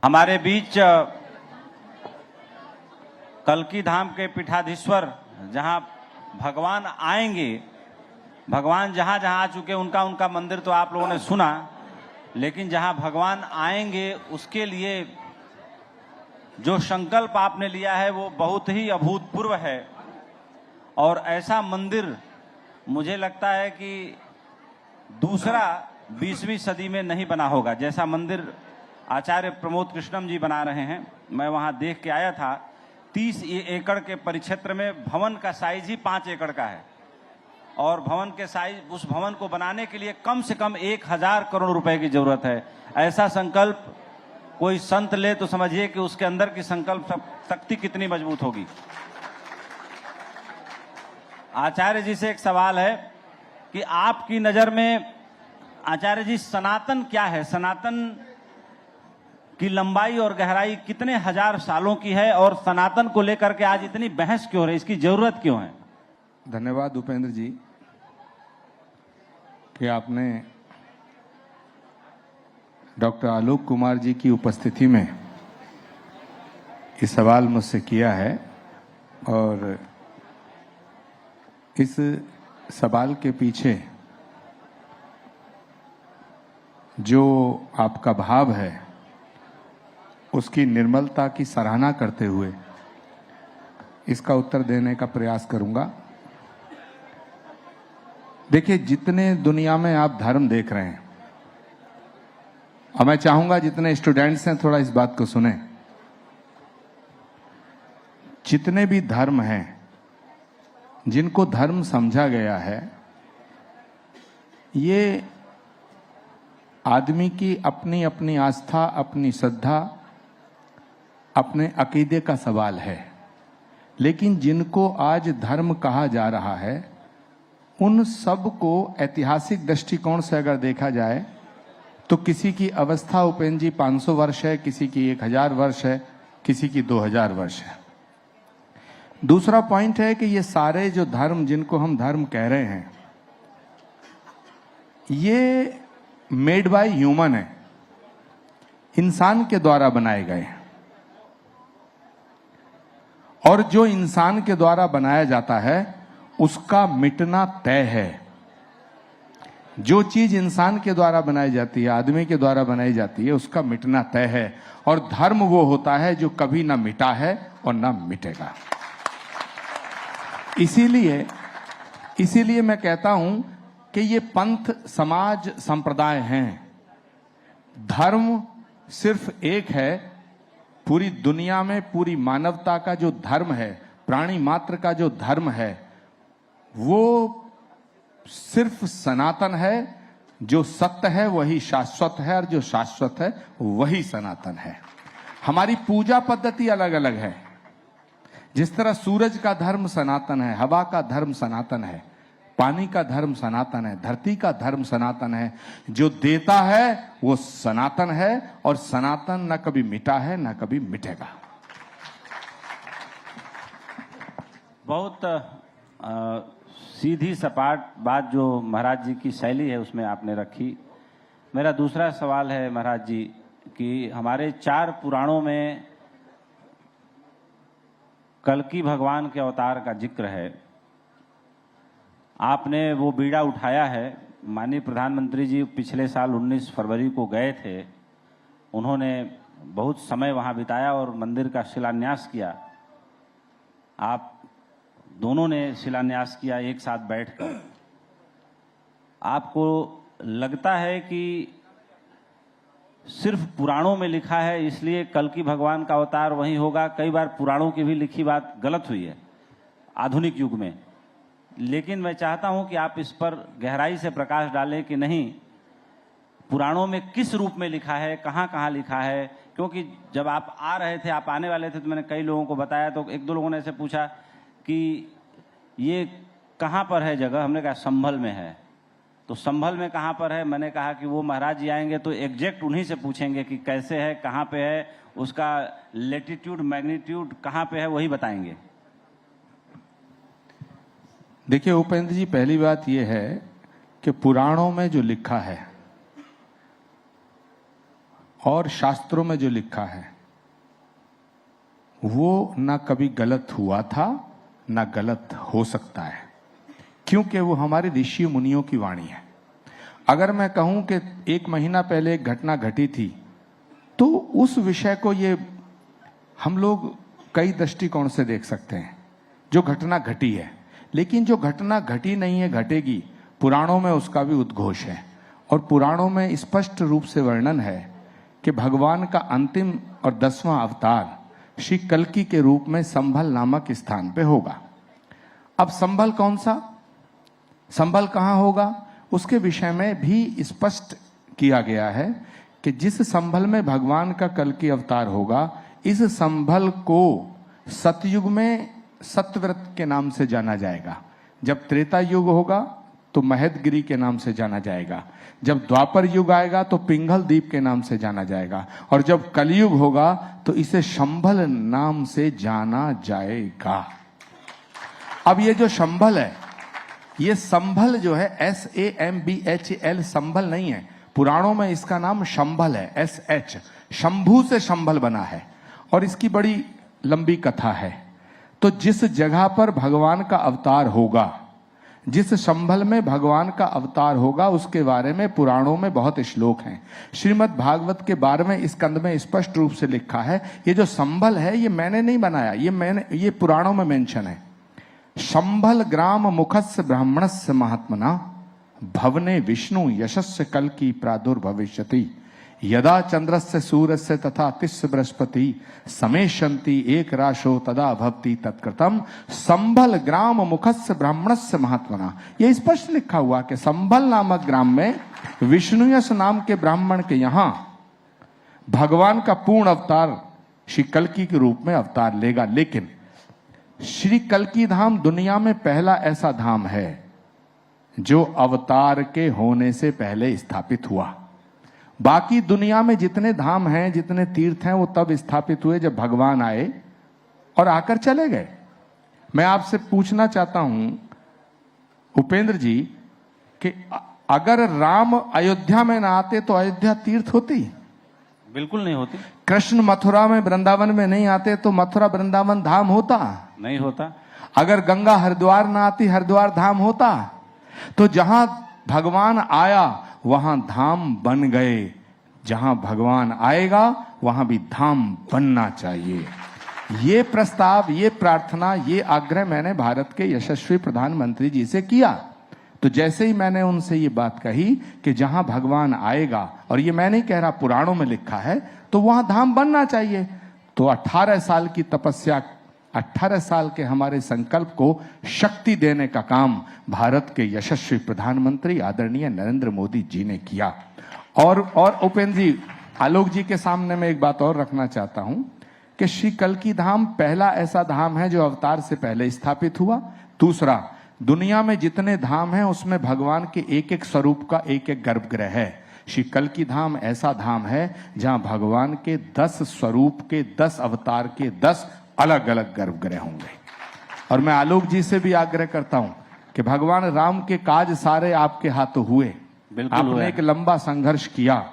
हमारे बीच कल्की धाम के पीठाधीश्वर जहां भगवान आएंगे, भगवान जहां जहां आ चुके उनका उनका मंदिर तो आप लोगों ने सुना, लेकिन जहां भगवान आएंगे उसके लिए जो संकल्प आपने लिया है वो बहुत ही अभूतपूर्व है। और ऐसा मंदिर मुझे लगता है कि दूसरा 20वीं सदी में नहीं बना होगा। जैसा मंदिर आचार्य प्रमोद कृष्णम जी बना रहे हैं, मैं वहां देख के आया था। 30 एकड़ के परिक्षेत्र में भवन का साइज ही 5 एकड़ का है, और भवन के साइज, उस भवन को बनाने के लिए कम से कम 1000 करोड़ रुपए की जरूरत है। ऐसा संकल्प कोई संत ले तो समझिए कि उसके अंदर की संकल्प शक्ति कितनी मजबूत होगी। आचार्य जी से एक सवाल है कि आपकी नजर में आचार्य जी सनातन क्या है? सनातन की लंबाई और गहराई कितने हजार सालों की है, और सनातन को लेकर के आज इतनी बहस क्यों है, इसकी जरूरत क्यों है? धन्यवाद उपेंद्र जी कि आपने डॉक्टर आलोक कुमार जी की उपस्थिति में ये सवाल मुझसे किया है। और इस सवाल के पीछे जो आपका भाव है उसकी निर्मलता की सराहना करते हुए इसका उत्तर देने का प्रयास करूंगा। देखिए, जितने दुनिया में आप धर्म देख रहे हैं, और मैं चाहूंगा जितने स्टूडेंट्स हैं थोड़ा इस बात को सुने। जितने भी धर्म हैं, जिनको धर्म समझा गया है, ये आदमी की अपनी अपनी आस्था, अपनी श्रद्धा, अपने अकीदे का सवाल है। लेकिन जिनको आज धर्म कहा जा रहा है, उन सब को ऐतिहासिक दृष्टिकोण से अगर देखा जाए तो किसी की अवस्था उपेंद्र जी 500 वर्ष है, किसी की 1000 वर्ष है, किसी की 2000 वर्ष है। दूसरा पॉइंट है कि ये सारे जो धर्म जिनको हम धर्म कह रहे हैं, ये मेड बाय ह्यूमन है, इंसान के द्वारा बनाए गए हैं। और जो इंसान के द्वारा बनाया जाता है उसका मिटना तय है। जो चीज इंसान के द्वारा बनाई जाती है, आदमी के द्वारा बनाई जाती है, उसका मिटना तय है। और धर्म वो होता है जो कभी ना मिटा है और ना मिटेगा। इसीलिए मैं कहता हूं कि ये पंथ, समाज, संप्रदाय हैं। धर्म सिर्फ एक है। पूरी दुनिया में पूरी मानवता का जो धर्म है, प्राणी मात्र का जो धर्म है, वो सिर्फ सनातन है। जो सत्य है वही शाश्वत है, और जो शाश्वत है वही सनातन है। हमारी पूजा पद्धति अलग अलग है। जिस तरह सूरज का धर्म सनातन है, हवा का धर्म सनातन है, पानी का धर्म सनातन है, धरती का धर्म सनातन है। जो देता है वो सनातन है, और सनातन न कभी मिटा है न कभी मिटेगा। बहुत सीधी सपाट बात जो महाराज जी की शैली है उसमें आपने रखी। मेरा दूसरा सवाल है महाराज जी कि हमारे 4 पुराणों में कल्की भगवान के अवतार का जिक्र है। आपने वो बीड़ा उठाया है। माननीय प्रधानमंत्री जी पिछले साल 19 फरवरी को गए थे। उन्होंने बहुत समय वहां बिताया और मंदिर का शिलान्यास किया। आप दोनों ने शिलान्यास किया एक साथ बैठकर। आपको लगता है कि सिर्फ पुराणों में लिखा है इसलिए कल्की भगवान का अवतार वहीं होगा? कई बार पुराणों की भी लिखी बात गलत हुई है आधुनिक युग में। लेकिन मैं चाहता हूं कि आप इस पर गहराई से प्रकाश डालें कि नहीं, पुराणों में किस रूप में लिखा है, कहां कहां लिखा है। क्योंकि जब आप आ रहे थे, आप आने वाले थे, तो मैंने कई लोगों को बताया, तो 1-2 लोगों ने ऐसे पूछा कि ये कहां पर है जगह। हमने कहा संभल में है। तो संभल में कहां पर है? मैंने कहा कि वो महाराज जी आएंगे तो एग्जैक्ट उन्हीं से पूछेंगे कि कैसे है, कहां पे है, उसका लेटीट्यूड मैग्नीट्यूड कहां पे है, वही बताएंगे। देखिए उपेंद्र जी, पहली बात यह है कि पुराणों में जो लिखा है और शास्त्रों में जो लिखा है वो ना कभी गलत हुआ था ना गलत हो सकता है, क्योंकि वो हमारे ऋषि मुनियों की वाणी है। अगर मैं कहूं कि 1 महीना पहले एक घटना घटी थी तो उस विषय को ये हम लोग कई दृष्टिकोण से देख सकते हैं, जो घटना घटी है। लेकिन जो घटना घटी नहीं है, घटेगी, पुराणों में उसका भी उद्घोष है। और पुराणों में स्पष्ट रूप से वर्णन है कि भगवान का अंतिम और 10वां अवतार श्री कल्की के रूप में संभल नामक स्थान पे होगा। अब संभल कौन सा, संभल कहां होगा, उसके विषय में भी स्पष्ट किया गया है कि जिस संभल में भगवान का कल्की अवतार होगा, इस संभल को सतयुग में सत्यव्रत के नाम से जाना जाएगा। जब त्रेता युग होगा तो महदगिरी के नाम से जाना जाएगा। जब द्वापर युग आएगा तो पिंगल द्वीप के नाम से जाना जाएगा। और जब कलयुग होगा तो इसे शंभल नाम से जाना जाएगा। अब ये जो शंभल है, ये संभल जो है SAMBHL संभल नहीं है, पुराणों में इसका नाम शंभल है, SH, शंभू से शंभल बना है। और इसकी बड़ी लंबी कथा है। तो जिस जगह पर भगवान का अवतार होगा, जिस संभल में भगवान का अवतार होगा, उसके बारे में पुराणों में बहुत श्लोक हैं। श्रीमद् भागवत के 12वें स्कंद में स्पष्ट रूप से लिखा है। ये जो संभल है ये मैंने नहीं बनाया, ये पुराणों में मेंशन है। संभल ग्राम मुखस्य ब्राह्मणस्य महात्मना भवने विष्णु यशस्य कल्की प्रादुर्भविष्यति यदा चंद्रस्य सूर्यस्य तथा तिस्य बृहस्पति समेशंति एक राशो तदा भवति तत्कृतम संभल ग्राम मुखस्य ब्राह्मणस्य महात्मना। यह स्पष्ट लिखा हुआ कि संभल नामक ग्राम में विष्णुयश नाम के ब्राह्मण के यहां भगवान का पूर्ण अवतार श्री कल्की के रूप में अवतार लेगा। लेकिन श्री कल्की धाम दुनिया में पहला ऐसा धाम है जो अवतार के होने से पहले स्थापित हुआ। बाकी दुनिया में जितने धाम हैं, जितने तीर्थ हैं, वो तब स्थापित हुए जब भगवान आए और आकर चले गए। मैं आपसे पूछना चाहता हूं उपेंद्र जी कि अगर राम अयोध्या में ना आते तो अयोध्या तीर्थ होती? बिल्कुल नहीं होती। कृष्ण मथुरा में वृंदावन में नहीं आते तो मथुरा वृंदावन धाम होता? नहीं होता। अगर गंगा हरिद्वार ना आती, हरिद्वार धाम होता? तो जहां भगवान आया वहां धाम बन गए। जहां भगवान आएगा वहां भी धाम बनना चाहिए। ये प्रस्ताव, ये प्रार्थना, ये आग्रह मैंने भारत के यशस्वी प्रधानमंत्री जी से किया। तो जैसे ही मैंने उनसे ये बात कही कि जहां भगवान आएगा, और ये मैं नहीं कह रहा, पुराणों में लिखा है, तो वहां धाम बनना चाहिए। तो 18 साल की तपस्या, 18 साल के हमारे संकल्प को शक्ति देने का काम भारत के यशस्वी प्रधानमंत्री आदरणीय नरेंद्र मोदी जी ने किया। और उपेंद्र जी, आलोक जी के सामने मैं एक बात और रखना चाहता हूं कि श्री कल्की धाम पहला ऐसा धाम है जो अवतार से पहले स्थापित हुआ। दूसरा, दुनिया में जितने धाम हैं उसमें भगवान के एक एक स्वरूप का एक एक गर्भगृह है। श्री कल्की धाम ऐसा धाम है जहां भगवान के 10 स्वरूप के, 10 अवतार के 10 अलग अलग गर्भगृह होंगे। और मैं आलोक जी से भी आग्रह करता हूं कि भगवान राम के काज सारे आपके हाथों हुए। आपने एक लंबा संघर्ष किया।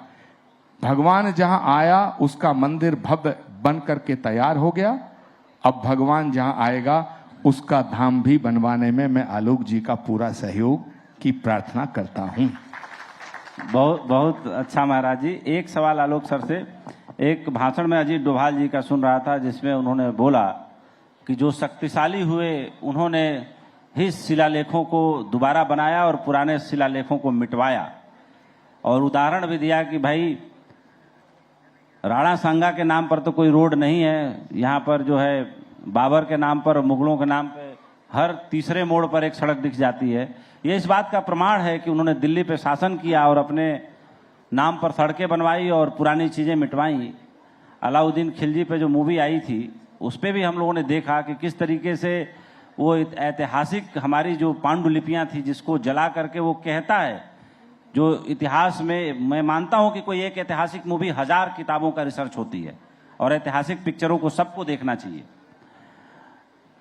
भगवान जहां आया उसका मंदिर भव्य बन करके तैयार हो गया। अब भगवान जहां आएगा उसका धाम भी बनवाने में मैं आलोक जी का पूरा सहयोग की प्रार्थना करता हूं। बहुत बहुत अच्छा महाराज जी। एक सवाल आलोक सर से, एक भाषण में अजीत डोभाल जी का सुन रहा था जिसमें उन्होंने बोला कि जो शक्तिशाली हुए उन्होंने ही शिलालेखों को दोबारा बनाया और पुराने शिलालेखों को मिटवाया। और उदाहरण भी दिया कि भाई राणा सांगा के नाम पर तो कोई रोड नहीं है, यहाँ पर जो है बाबर के नाम पर, मुगलों के नाम पे हर तीसरे मोड़ पर एक सड़क दिख जाती है। ये इस बात का प्रमाण है कि उन्होंने दिल्ली पे शासन किया और अपने नाम पर सड़कें बनवाई और पुरानी चीजें मिटवाई। अलाउद्दीन खिलजी पे जो मूवी आई थी उस पे भी हम लोगों ने देखा कि किस तरीके से वो ऐतिहासिक हमारी जो पांडुलिपियां थी जिसको जला करके वो कहता है, जो इतिहास में मैं मानता हूं कि कोई एक ऐतिहासिक मूवी 1000 किताबों का रिसर्च होती है और ऐतिहासिक पिक्चरों को सबको देखना चाहिए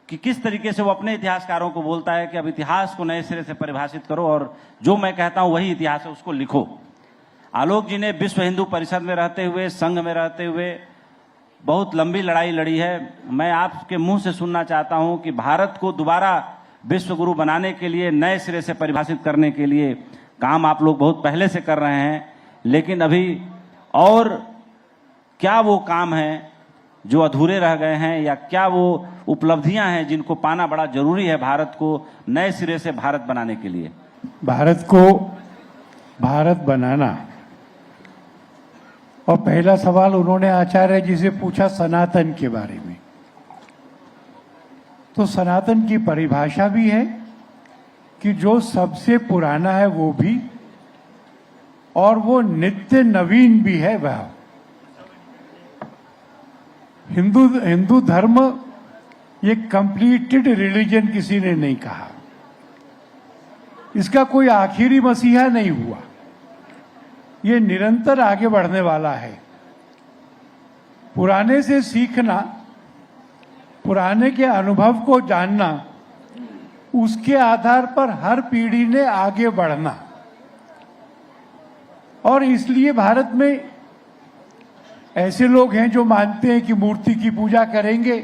कि किस तरीके से वो अपने इतिहासकारों को बोलता है कि अब इतिहास को नए सिरे से परिभाषित करो और जो मैं कहता हूं वही इतिहास है उसको लिखो। आलोक जी ने विश्व हिंदू परिषद में रहते हुए, संघ में रहते हुए बहुत लंबी लड़ाई लड़ी है। मैं आपके मुंह से सुनना चाहता हूं कि भारत को दोबारा विश्व गुरु बनाने के लिए, नए सिरे से परिभाषित करने के लिए काम आप लोग बहुत पहले से कर रहे हैं, लेकिन अभी और क्या वो काम हैं जो अधूरे रह गए हैं, या क्या वो उपलब्धियां हैं जिनको पाना बड़ा जरूरी है भारत को नए सिरे से भारत बनाने के लिए? भारत को भारत बनाना, और पहला सवाल उन्होंने आचार्य जी से पूछा सनातन के बारे में। तो सनातन की परिभाषा भी है कि जो सबसे पुराना है वो भी, और वो नित्य नवीन भी है वह। हिंदू धर्म ये कंप्लीटेड रिलीजन किसी ने नहीं कहा, इसका कोई आखिरी मसीहा नहीं हुआ, ये निरंतर आगे बढ़ने वाला है। पुराने से सीखना, पुराने के अनुभव को जानना, उसके आधार पर हर पीढ़ी ने आगे बढ़ना। और इसलिए भारत में ऐसे लोग हैं जो मानते हैं कि मूर्ति की पूजा करेंगे,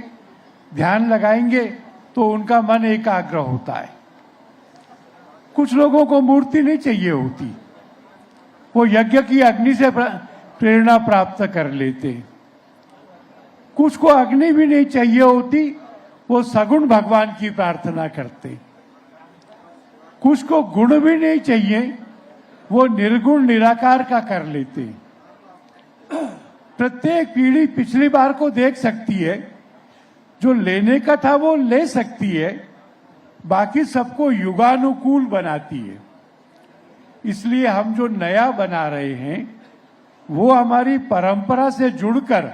ध्यान लगाएंगे तो उनका मन एकाग्र होता है। कुछ लोगों को मूर्ति नहीं चाहिए होती, वो यज्ञ की अग्नि से प्रेरणा प्राप्त कर लेते। कुछ को अग्नि भी नहीं चाहिए होती, वो सगुण भगवान की प्रार्थना करते। कुछ को गुण भी नहीं चाहिए, वो निर्गुण निराकार का कर लेते। प्रत्येक पीढ़ी पिछली बार को देख सकती है, जो लेने का था वो ले सकती है, बाकी सबको युगानुकूल बनाती है। इसलिए हम जो नया बना रहे हैं वो हमारी परंपरा से जुड़कर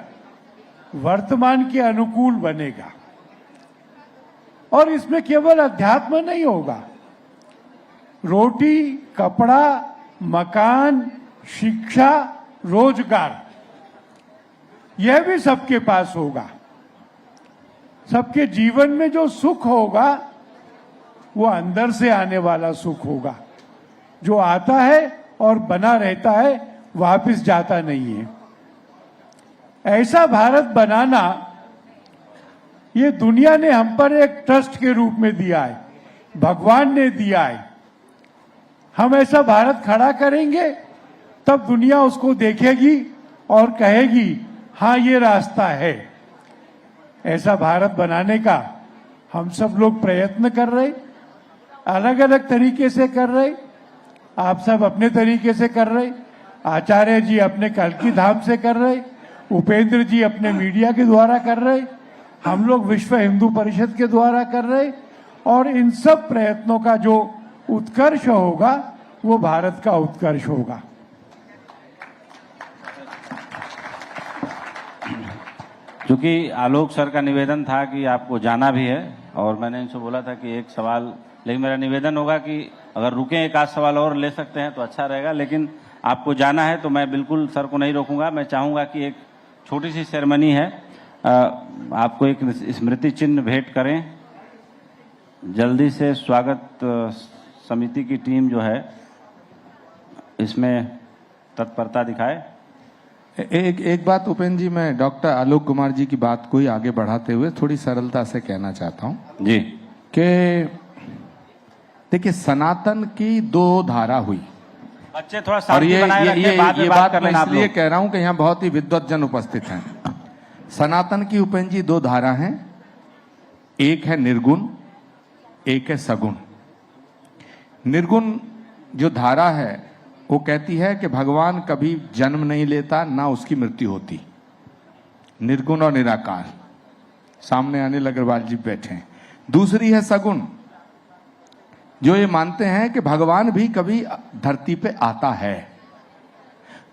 वर्तमान के अनुकूल बनेगा। और इसमें केवल अध्यात्म नहीं होगा, रोटी, कपड़ा, मकान, शिक्षा, रोजगार, यह भी सबके पास होगा। सबके जीवन में जो सुख होगा वो अंदर से आने वाला सुख होगा, जो आता है और बना रहता है, वापस जाता नहीं है। ऐसा भारत बनाना ये दुनिया ने हम पर एक ट्रस्ट के रूप में दिया है, भगवान ने दिया है। हम ऐसा भारत खड़ा करेंगे तब दुनिया उसको देखेगी और कहेगी हाँ ये रास्ता है। ऐसा भारत बनाने का हम सब लोग प्रयत्न कर रहे, अलग अलग तरीके से कर रहे। आप सब अपने तरीके से कर रहे, आचार्य जी अपने कल्की धाम से कर रहे, उपेंद्र जी अपने मीडिया के द्वारा कर रहे, हम लोग विश्व हिंदू परिषद के द्वारा कर रहे। और इन सब प्रयत्नों का जो उत्कर्ष होगा वो भारत का उत्कर्ष होगा। क्योंकि आलोक सर का निवेदन था कि आपको जाना भी है, और मैंने इनसे बोला था कि एक सवाल, लेकिन मेरा निवेदन होगा कि अगर रुकें एक आध सवाल और ले सकते हैं तो अच्छा रहेगा, लेकिन आपको जाना है तो मैं बिल्कुल सर को नहीं रोकूंगा। मैं चाहूंगा कि एक छोटी सी सेरेमनी है, आपको एक स्मृति चिन्ह भेंट करें। जल्दी से स्वागत समिति की टीम जो है इसमें तत्परता दिखाए। एक बात उपेंद्र जी, मैं डॉक्टर आलोक कुमार जी की बात को ही आगे बढ़ाते हुए थोड़ी सरलता से कहना चाहता हूं जी कि देखिए, सनातन की दो धारा हुई। बच्चे थोड़ा और शांति बनाए रखें, बाद में बात कर मैं लेना आप इसलिए लोग। कह रहा हूं कि यहाँ बहुत ही विद्वत जन उपस्थित हैं। सनातन की उपेंद्र जी दो धारा हैं, एक है निर्गुण, एक है सगुण। निर्गुण जो धारा है वो कहती है कि भगवान कभी जन्म नहीं लेता, ना उसकी मृत्यु होती। निर्गुण और निराकार, सामने अनिल अग्रवाल जी बैठे हैं। दूसरी है सगुण, जो ये मानते हैं कि भगवान भी कभी धरती पे आता है।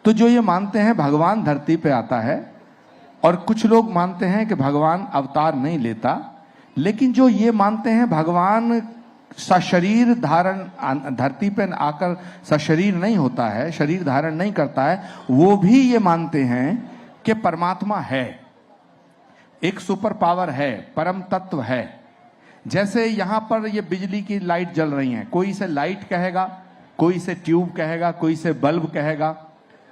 तो जो ये मानते हैं भगवान धरती पे आता है, और कुछ लोग मानते हैं कि भगवान अवतार नहीं लेता, लेकिन जो ये मानते हैं भगवान सशरीर धारण, धरती पे आकर सशरीर नहीं होता है, शरीर धारण नहीं करता है, वो भी ये मानते हैं कि परमात्मा है, एक सुपर पावर है, परम तत्व है। जैसे यहां पर ये बिजली की लाइट जल रही हैं, कोई इसे लाइट कहेगा, कोई इसे ट्यूब कहेगा, कोई इसे बल्ब कहेगा।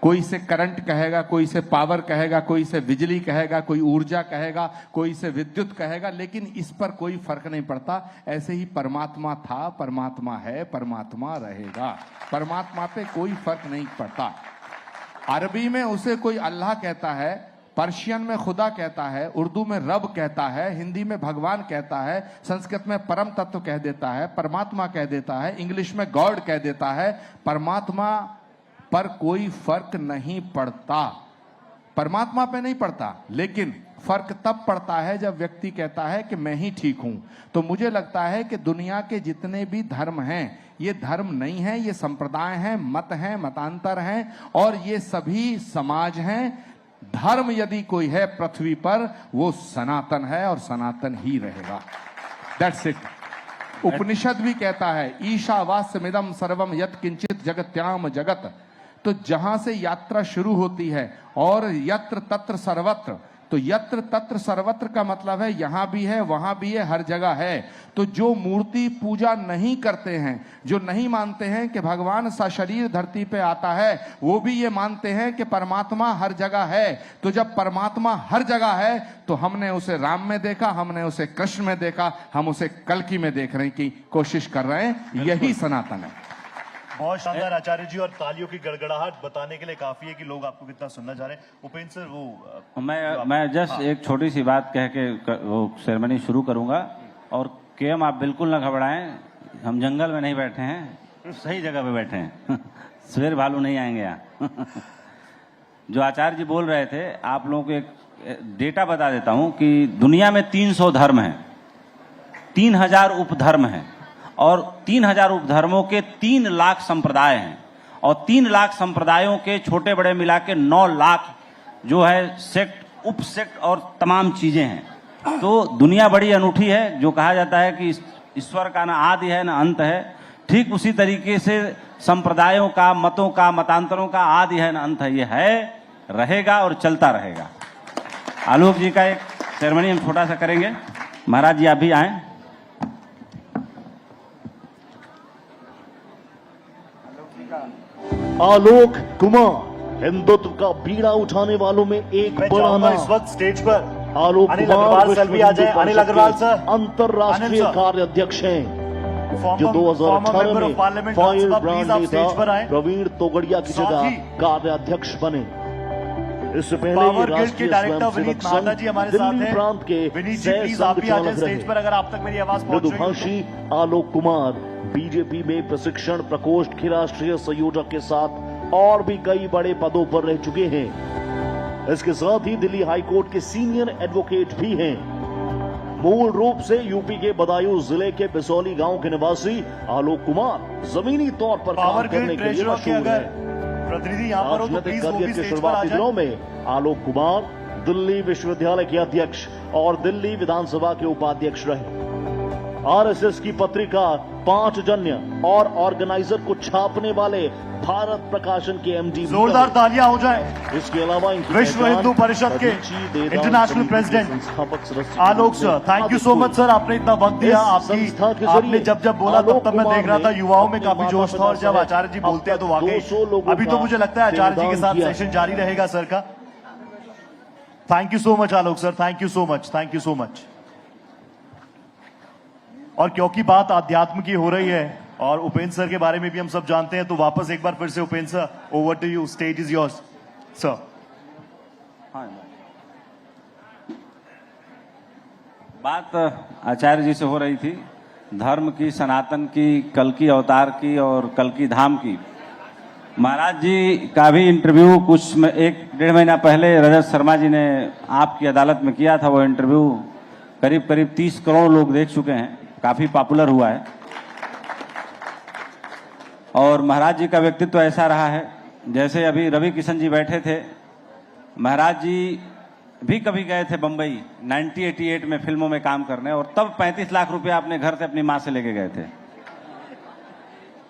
कोई इसे करंट कहेगा, कोई इसे पावर कहेगा, कोई इसे बिजली कहेगा, कोई ऊर्जा कहेगा, कोई इसे विद्युत कहेगा, लेकिन इस पर कोई फर्क नहीं पड़ता। ऐसे ही परमात्मा था, परमात्मा है, परमात्मा रहेगा। परमात्मा पे कोई फर्क नहीं पड़ता। अरबी में उसे कोई अल्लाह कहता है, पर्शियन में खुदा कहता है, उर्दू में रब कहता है, हिंदी में भगवान कहता है, संस्कृत में परम तत्व कह देता है, परमात्मा कह देता है, इंग्लिश में गॉड कह देता है। परमात्मा पर कोई फर्क नहीं पड़ता, परमात्मा पे नहीं पड़ता। लेकिन फर्क तब पड़ता है जब व्यक्ति कहता है कि मैं ही ठीक हूं। तो मुझे लगता है कि दुनिया के जितने भी धर्म हैं, ये धर्म नहीं है, ये संप्रदाय हैं, मत हैं, मतांतर हैं, और ये सभी समाज हैं। धर्म यदि कोई है पृथ्वी पर, वो सनातन है और सनातन ही रहेगा। That's it. उपनिषद भी कहता है ईशावास्यमिदं सर्वम यत् किंचित जगत्याम जगत। तो जहां से यात्रा शुरू होती है और यत्र तत्र सर्वत्र, तो यत्र तत्र सर्वत्र का मतलब है यहां भी है, वहां भी है, हर जगह है। तो जो मूर्ति पूजा नहीं करते हैं, जो नहीं मानते हैं कि भगवान सशरीर धरती पे आता है, वो भी ये मानते हैं कि परमात्मा हर जगह है। तो जब परमात्मा हर जगह है तो हमने उसे राम में देखा, हमने उसे कृष्ण में देखा, हम उसे कल्कि में देखने की कोशिश कर रहे हैं। यही सनातन है। बहुत शानदार आचार्य जी, और तालियों की गड़गड़ाहट बताने के लिए काफी है कि लोग आपको कितना सुनना चाह रहे हैं। उपेंद्र सर, वो मैं जस्ट एक छोटी सी बात कह के वो सेरेमनी शुरू करूंगा। और केएम आप बिल्कुल ना घबराएं, हम जंगल में नहीं बैठे हैं, सही जगह पे बैठे हैं। शेर भालू नहीं आएंगे यहाँ। जो आचार्य जी बोल रहे थे, आप लोगों को एक डेटा बता देता हूं कि दुनिया में 300 धर्म हैं, 3000 उपधर्म हैं, और 3000 उपधर्मों के 3 लाख संप्रदाय हैं, और 3 लाख संप्रदायों के छोटे बड़े मिला के 9 लाख जो है सेक्ट, उप सेक्ट और तमाम चीजें हैं। तो दुनिया बड़ी अनूठी है। जो कहा जाता है कि ईश्वर का ना आदि है ना अंत है, ठीक उसी तरीके से संप्रदायों का, मतों का, मतांतरों का आदि है ना अंत है। ये है, रहेगा और चलता रहेगा। आलोक जी का एक सेरेमनी हम छोटा सा करेंगे। महाराज जी आप भी आए। आलोक कुमार हिंदुत्व का बीड़ा उठाने वालों में एक मैं बड़ा चाहूंगा नाम। इस वक्त स्टेज पर आलोक अनिल कुमार अग्रवाल विश्व सर भी आ जाए। हिंदू अनिल परिषद अग्रवाल के सर, अंतरराष्ट्रीय अनिल सर। कार्याध्यक्ष हैं, जो 2018 में फायर ब्रांड नेता प्रवीण तोगड़िया की जगह कार्याध्यक्ष बने। इससे पहले पावर ये गिल्ड के राष्ट्रीय डायरेक्टर स्वयंसेवक विनीत महाता संघ जी हमारे साथ दिल्ली हैं। प्रांत के विनीत जी सह प्लीज आप भी आ जाए संचालक स्टेज रहे। पर, अगर आप तक मेरी आवाज पहुंच रही है। मृदुभाषी आलोक कुमार बीजेपी में प्रशिक्षण प्रकोष्ठ के राष्ट्रीय संयोजक के साथ और भी कई बड़े पदों पर रह चुके हैं। इसके साथ ही दिल्ली हाईकोर्ट के सीनियर एडवोकेट भी हैं। मूल रूप से यूपी के बदायूं जिले के बिसौली गांव के निवासी आलोक कुमार जमीनी तौर पर काम पावर करने गिल्ड के लिए ट्रेजरों के मशहूर अगर है। प्रतिनिधि यहाँ पर हो तो राजनीतिक प्लीज वो करियर भी के स्टेज पर आ शुरुआती जाए। दिनों में आलोक कुमार दिल्ली विश्वविद्यालय के अध्यक्ष और दिल्ली विधानसभा के उपाध्यक्ष रहे। आरएसएस की पत्रिका पांचजन्य और ऑर्गेनाइजर को छापने वाले भारत प्रकाशन के एमडी। जोरदार तालियां हो जाए। इसके अलावा विश्व हिंदू परिषद के international president Alok sir, thank you so much sir, आपने इतना वक्त दिया। आपने जब जब बोला तब मैं देख रहा था युवाओं में काफी जोश था, और जब आचार्य जी बोलते हैं तो वाकई अभी तो मुझे लगता है आचार्य जी के साथ सेशन जारी रहेगा सर का। Thank you so much Alok sir, thank you so much, thank you so much. और क्योंकि बात आध्यात्म की हो रही है और उपेंद्र सर के बारे में भी हम सब जानते हैं, तो वापस एक बार फिर से Upendra sir, over to you, stage is yours sir. बात आचार्य जी से हो रही थी धर्म की, सनातन की, कल्कि अवतार की और कल्कि धाम की। महाराज जी का भी इंटरव्यू कुछ 1-1.5 महीना पहले रजत शर्मा जी ने आपकी अदालत में किया था। वो इंटरव्यू करीब करीब 30 करोड़ लोग देख चुके हैं, काफी पॉपुलर हुआ है। और महाराज जी का व्यक्तित्व ऐसा रहा है, जैसे अभी रवि किशन जी बैठे थे, महाराज जी भी कभी गए थे बंबई 1988 में फिल्मों में काम करने, और तब 35 लाख रुपया अपने घर से अपनी मां से लेके गए थे,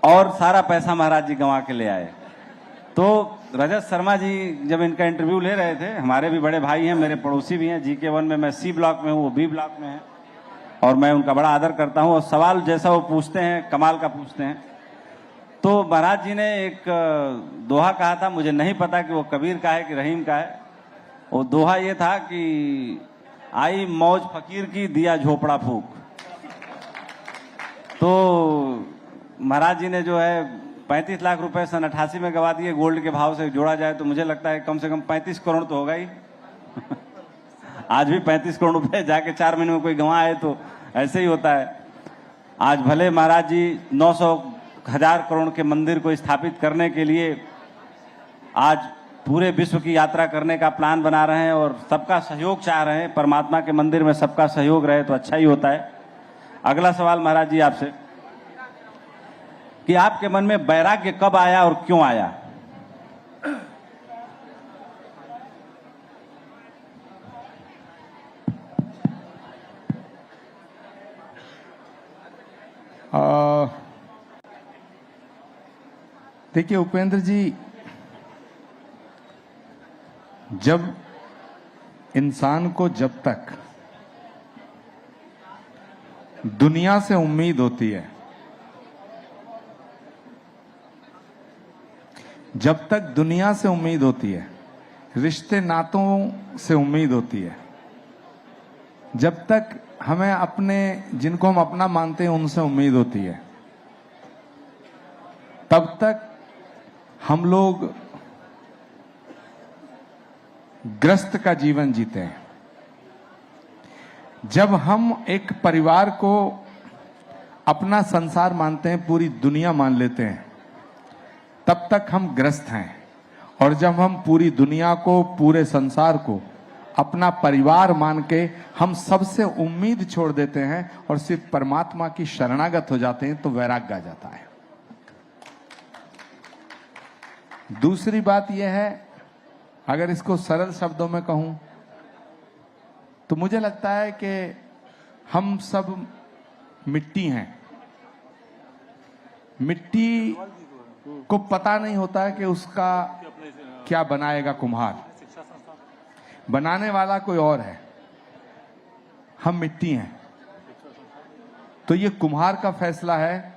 और सारा पैसा महाराज जी गंवा के ले आए। तो रजत शर्मा जी जब इनका इंटरव्यू ले रहे थे, हमारे भी बड़े भाई हैं, मेरे पड़ोसी भी हैं, GK1 में मैं C ब्लॉक में हूँ, वो B ब्लॉक में है, और मैं उनका बड़ा आदर करता हूँ। और सवाल जैसा वो पूछते हैं, कमाल का पूछते हैं। तो महाराज जी ने एक दोहा कहा था, मुझे नहीं पता कि वो कबीर का है कि रहीम का है। वो दोहा ये था कि आई मौज फकीर की, दिया झोपड़ा फूक। तो महाराज जी ने जो है 35 लाख रुपए सन 88 में गवा दिए। गोल्ड के भाव से जोड़ा जाए तो मुझे लगता है कम से कम 35 करोड़ तो होगा ही। आज भी 35 करोड़ रुपए जाके 4 महीने में कोई गंवाए तो ऐसे ही होता है। आज भले महाराज जी 900,000 करोड़ के मंदिर को स्थापित करने के लिए आज पूरे विश्व की यात्रा करने का प्लान बना रहे हैं और सबका सहयोग चाह रहे हैं। परमात्मा के मंदिर में सबका सहयोग रहे तो अच्छा ही होता है। अगला सवाल महाराज जी आपसे कि आपके मन में वैराग्य कब आया और क्यों आया? देखिए उपेंद्र जी, जब इंसान को जब तक दुनिया से उम्मीद होती है, जब तक दुनिया से उम्मीद होती है, रिश्ते नातों से उम्मीद होती है, जब तक हमें अपने जिनको हम अपना मानते हैं उनसे उम्मीद होती है, तब तक हम लोग ग्रस्त का जीवन जीते हैं। जब हम एक परिवार को अपना संसार मानते हैं, पूरी दुनिया मान लेते हैं, तब तक हम ग्रस्त हैं। और जब हम पूरी दुनिया को, पूरे संसार को अपना परिवार मान के हम सबसे उम्मीद छोड़ देते हैं और सिर्फ परमात्मा की शरणागत हो जाते हैं, तो वैराग्य आ जाता है। दूसरी बात यह है, अगर इसको सरल शब्दों में कहूं तो मुझे लगता है कि हम सब मिट्टी हैं। मिट्टी को पता नहीं होता है कि उसका क्या बनाएगा कुम्हार, बनाने वाला कोई और है। हम मिट्टी हैं, तो ये कुम्हार का फैसला है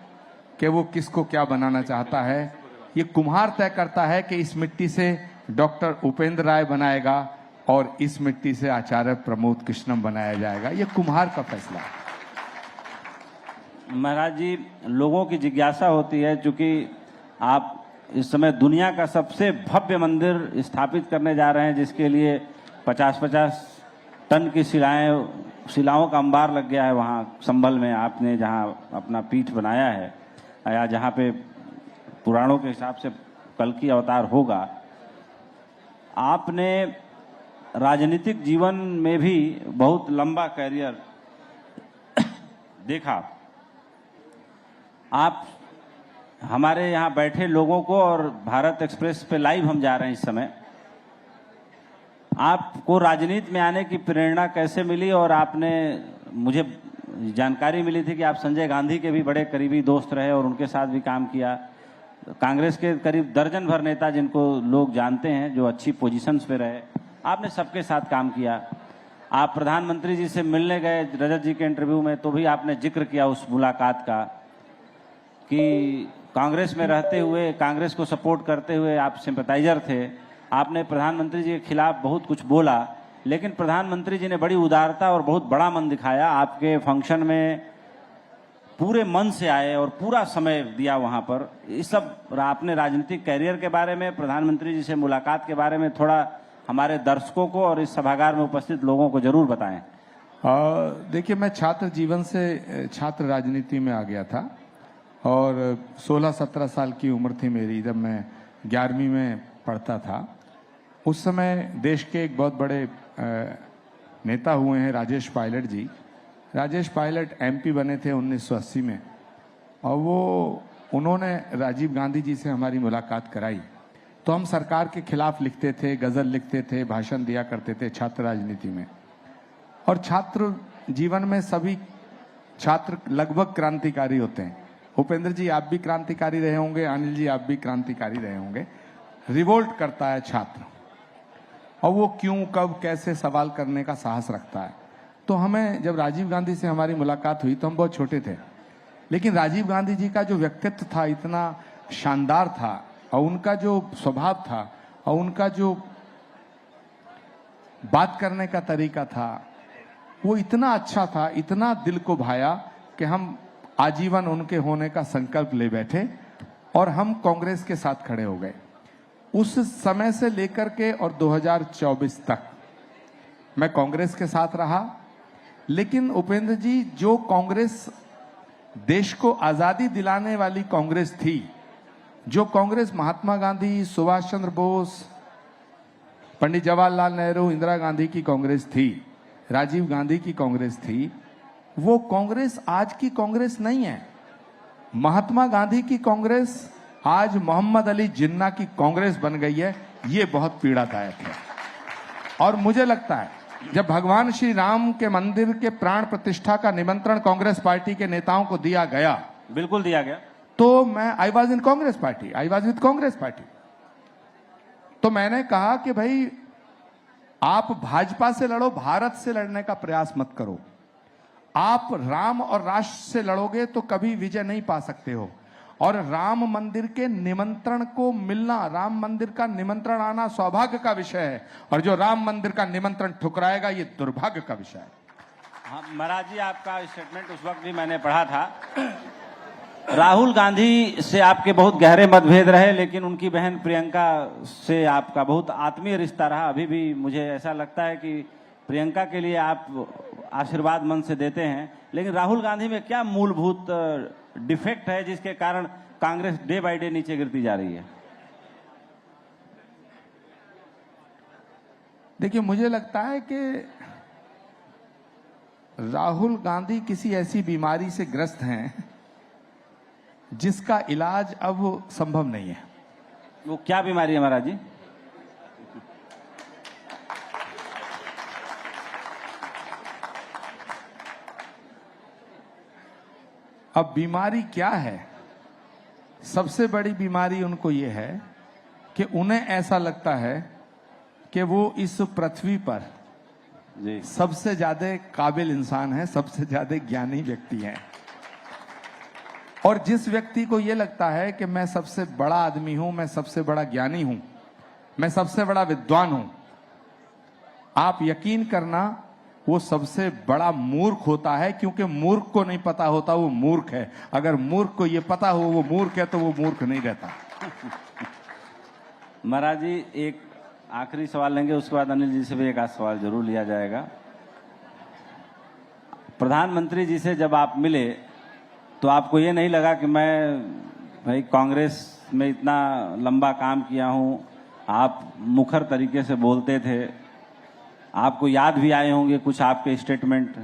कि वो किसको क्या बनाना चाहता है। ये कुम्हार तय करता है कि इस मिट्टी से डॉक्टर उपेंद्र राय बनाएगा और इस मिट्टी से आचार्य प्रमोद कृष्णम बनाया जाएगा। ये कुम्हार का फैसला है। महाराज जी, लोगों की जिज्ञासा होती है, चूंकि आप इस समय दुनिया का सबसे भव्य मंदिर स्थापित करने जा रहे हैं, जिसके लिए 50-50 टन की शिलाओं का अंबार लग गया है वहाँ संभल में, आपने जहाँ अपना पीठ बनाया है, या जहाँ पे पुराणों के हिसाब से कल की अवतार होगा। आपने राजनीतिक जीवन में भी बहुत लंबा कैरियर देखा। आप हमारे यहाँ बैठे लोगों को, और भारत एक्सप्रेस पे लाइव हम जा रहे हैं इस समय, आपको राजनीति में आने की प्रेरणा कैसे मिली? और आपने, मुझे जानकारी मिली थी कि आप संजय गांधी के भी बड़े करीबी दोस्त रहे और उनके साथ भी काम किया। कांग्रेस के करीब दर्जन भर नेता जिनको लोग जानते हैं, जो अच्छी पोजीशंस पे रहे, आपने सबके साथ काम किया। आप प्रधानमंत्री जी से मिलने गए रजत जी के इंटरव्यू में, तो भी आपने जिक्र किया उस मुलाकात का कि कांग्रेस में रहते हुए, कांग्रेस को सपोर्ट करते हुए आप सिंपैथाइजर थे। आपने प्रधानमंत्री जी के खिलाफ बहुत कुछ बोला, लेकिन प्रधानमंत्री जी ने बड़ी उदारता और बहुत बड़ा मन दिखाया। आपके फंक्शन में पूरे मन से आए और पूरा समय दिया वहां पर। इस सब आपने राजनीतिक कैरियर के बारे में, प्रधानमंत्री जी से मुलाकात के बारे में थोड़ा हमारे दर्शकों को और इस सभागार में उपस्थित लोगों को जरूर बताएं। देखिए, मैं छात्र जीवन से छात्र राजनीति में आ गया था और 16-17 साल की उम्र थी मेरी जब मैं 11वीं में पढ़ता था। उस समय देश के एक बहुत बड़े नेता हुए हैं राजेश पायलट जी। राजेश पायलट एमपी बने थे 1980 में, और उन्होंने राजीव गांधी जी से हमारी मुलाकात कराई। तो हम सरकार के खिलाफ लिखते थे, गजल लिखते थे, भाषण दिया करते थे छात्र राजनीति में। और छात्र जीवन में सभी छात्र लगभग क्रांतिकारी होते हैं। उपेंद्र जी, आप भी क्रांतिकारी रहे होंगे, अनिल जी आप भी क्रांतिकारी रहे होंगे। रिवोल्ट करता है छात्र, और वो क्यों, कब, कैसे सवाल करने का साहस रखता है। तो हमें जब राजीव गांधी से हमारी मुलाकात हुई तो हम बहुत छोटे थे, लेकिन राजीव गांधी जी का जो व्यक्तित्व था, इतना शानदार था और उनका जो स्वभाव था और उनका जो बात करने का तरीका था वो इतना अच्छा था, इतना दिल को भाया कि हम आजीवन उनके होने का संकल्प ले बैठे और हम कांग्रेस के साथ खड़े हो गए। उस समय से लेकर के और 2024 तक मैं कांग्रेस के साथ रहा। लेकिन उपेंद्र जी, जो कांग्रेस देश को आजादी दिलाने वाली कांग्रेस थी, जो कांग्रेस महात्मा गांधी, सुभाष चंद्र बोस, पंडित जवाहरलाल नेहरू, इंदिरा गांधी की कांग्रेस थी, राजीव गांधी की कांग्रेस थी, वो कांग्रेस आज की कांग्रेस नहीं है। महात्मा गांधी की कांग्रेस आज मोहम्मद अली जिन्ना की कांग्रेस बन गई है। ये बहुत पीड़ादायक है। और मुझे लगता है जब भगवान श्री राम के मंदिर के प्राण प्रतिष्ठा का निमंत्रण कांग्रेस पार्टी के नेताओं को दिया गया, बिल्कुल दिया गया, तो मैं I was in Congress party, I was with Congress party. तो मैंने कहा कि भाई आप भाजपा से लड़ो, भारत से लड़ने का प्रयास मत करो। आप राम और राष्ट्र से लड़ोगे तो कभी विजय नहीं पा सकते हो। और राम मंदिर के निमंत्रण को मिलना, राम मंदिर का निमंत्रण आना सौभाग्य का विषय है, और जो राम मंदिर का निमंत्रण ठुकराएगा ये दुर्भाग्य का विषय है। हाँ महाराज जी, आपका स्टेटमेंट उस वक्त भी मैंने पढ़ा था। राहुल गांधी से आपके बहुत गहरे मतभेद रहे, लेकिन उनकी बहन प्रियंका से आपका बहुत आत्मीय रिश्ता रहा। अभी भी मुझे ऐसा लगता है कि प्रियंका के लिए आप आशीर्वाद मन से देते हैं। लेकिन राहुल गांधी में क्या मूलभूत डिफेक्ट है जिसके कारण कांग्रेस डे बाय डे नीचे गिरती जा रही है? देखिए, मुझे लगता है कि राहुल गांधी किसी ऐसी बीमारी से ग्रस्त हैं जिसका इलाज अब संभव नहीं है। वो क्या बीमारी है महाराज जी? अब बीमारी क्या है? सबसे बड़ी बीमारी उनको ये है कि उन्हें ऐसा लगता है कि वो इस पृथ्वी पर जी सबसे ज्यादा काबिल इंसान है, सबसे ज्यादा ज्ञानी व्यक्ति हैं। और जिस व्यक्ति को यह लगता है कि मैं सबसे बड़ा आदमी हूं, मैं सबसे बड़ा ज्ञानी हूं, मैं सबसे बड़ा विद्वान हूं, आप यकीन करना वो सबसे बड़ा मूर्ख होता है। क्योंकि मूर्ख को नहीं पता होता वो मूर्ख है। अगर मूर्ख को ये पता हो वो मूर्ख है तो वो मूर्ख नहीं रहता। महाराज जी, एक आखिरी सवाल लेंगे, उसके बाद अनिल जी से भी एक आध सवाल जरूर लिया जाएगा। प्रधानमंत्री जी से जब आप मिले तो आपको ये नहीं लगा कि मैं भाई कांग्रेस में इतना लंबा काम किया हूं, आप मुखर तरीके से बोलते थे, आपको याद भी आए होंगे कुछ आपके स्टेटमेंट,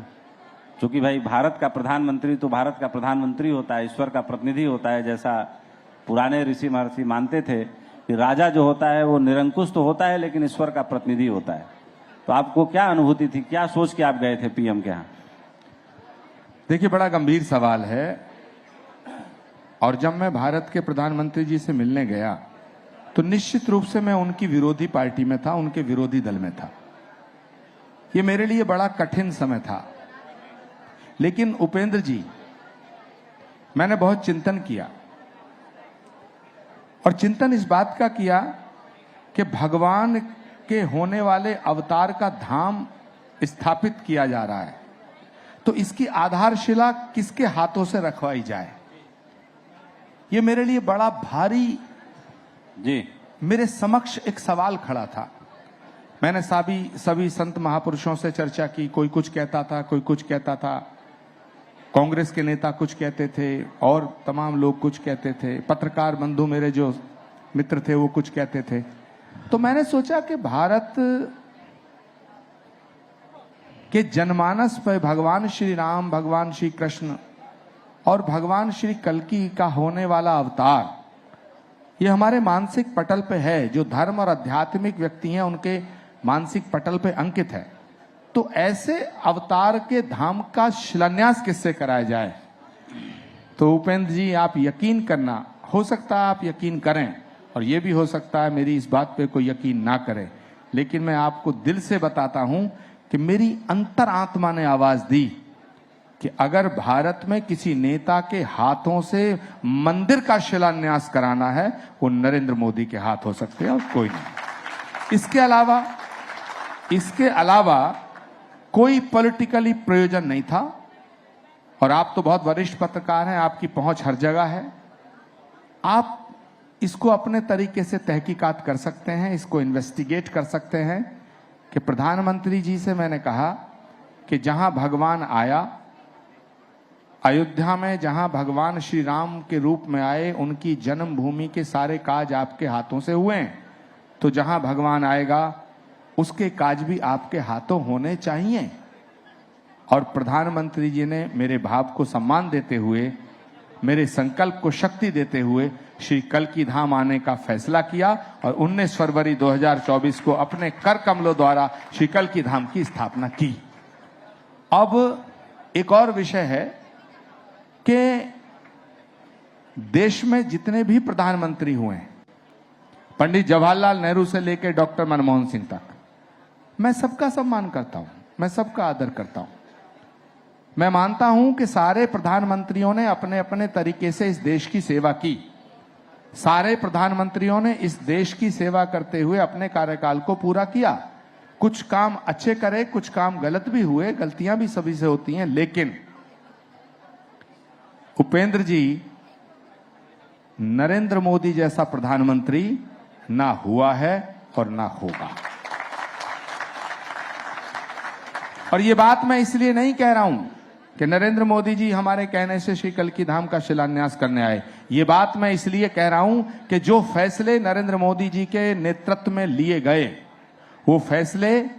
क्योंकि भाई भारत का प्रधानमंत्री तो भारत का प्रधानमंत्री होता है, ईश्वर का प्रतिनिधि होता है। जैसा पुराने ऋषि महर्षि मानते थे कि राजा जो होता है वो निरंकुश तो होता है लेकिन ईश्वर का प्रतिनिधि होता है। तो आपको क्या अनुभूति थी, क्या सोच के आप गए थे पीएम के यहाँ? देखिए, बड़ा गंभीर सवाल है। और जब मैं भारत के प्रधानमंत्री जी से मिलने गया तो निश्चित रूप से मैं उनकी विरोधी पार्टी में था, उनके विरोधी दल में था। ये मेरे लिए बड़ा कठिन समय था। लेकिन उपेंद्र जी, मैंने बहुत चिंतन किया, और चिंतन इस बात का किया कि भगवान के होने वाले अवतार का धाम स्थापित किया जा रहा है, तो इसकी आधारशिला किसके हाथों से रखवाई जाए। ये मेरे लिए बड़ा भारी जी मेरे समक्ष एक सवाल खड़ा था। मैंने सभी संत महापुरुषों से चर्चा की। कोई कुछ कहता था, कोई कुछ कहता था, कांग्रेस के नेता कुछ कहते थे और तमाम लोग कुछ कहते थे, पत्रकार बंधु मेरे जो मित्र थे वो कुछ कहते थे। तो मैंने सोचा कि भारत के जनमानस पर भगवान श्री राम, भगवान श्री कृष्ण और भगवान श्री कल्कि का होने वाला अवतार, ये हमारे मानसिक पटल पे है। जो धर्म और आध्यात्मिक व्यक्ति हैं उनके मानसिक पटल पे अंकित है। तो ऐसे अवतार के धाम का शिलान्यास किससे कराया जाए? तो उपेंद्र जी, आप यकीन करना, हो सकता है आप यकीन करें और ये भी हो सकता है मेरी इस बात पे कोई यकीन ना करे, लेकिन मैं आपको दिल से बताता हूं कि मेरी अंतरात्मा ने आवाज दी कि अगर भारत में किसी नेता के हाथों से मंदिर का शिलान्यास कराना है, वो नरेंद्र मोदी के हाथ हो सकते हैं और कोई नहीं। इसके अलावा कोई पॉलिटिकली प्रयोजन नहीं था। और आप तो बहुत वरिष्ठ पत्रकार हैं, आपकी पहुंच हर जगह है, आप इसको अपने तरीके से तहकीकात कर सकते हैं, इसको इन्वेस्टिगेट कर सकते हैं कि प्रधानमंत्री जी से मैंने कहा कि जहां भगवान आया, अयोध्या में जहां भगवान श्री राम के रूप में आए, उनकी जन्मभूमि के सारे काज आपके हाथों से हुए हैं, तो जहां भगवान आएगा उसके काज भी आपके हाथों होने चाहिए। और प्रधानमंत्री जी ने मेरे भाव को सम्मान देते हुए, मेरे संकल्प को शक्ति देते हुए श्री कल्की धाम आने का फैसला किया और 19 फरवरी 2024 को अपने कर कमलों द्वारा श्री कल्की धाम की स्थापना की। अब एक और विषय है कि देश में जितने भी प्रधानमंत्री हुए हैं, पंडित जवाहरलाल नेहरू से लेकर डॉक्टर मनमोहन सिंह तक, मैं सबका सम्मान करता हूं, मैं सबका आदर करता हूं। मैं मानता हूं कि सारे प्रधानमंत्रियों ने अपने अपने तरीके से इस देश की सेवा की। सारे प्रधानमंत्रियों ने इस देश की सेवा करते हुए अपने कार्यकाल को पूरा किया। कुछ काम अच्छे करे, कुछ काम गलत भी हुए, गलतियां भी सभी से होती हैं, लेकिन उपेंद्र जी, नरेंद्र मोदी जैसा प्रधानमंत्री ना हुआ है और ना होगा। और ये बात मैं इसलिए नहीं कह रहा हूं कि नरेंद्र मोदी जी हमारे कहने से श्री कल्की धाम का शिलान्यास करने आए। ये बात मैं इसलिए कह रहा हूं कि जो फैसले नरेंद्र मोदी जी के नेतृत्व में लिए गए, वो फैसले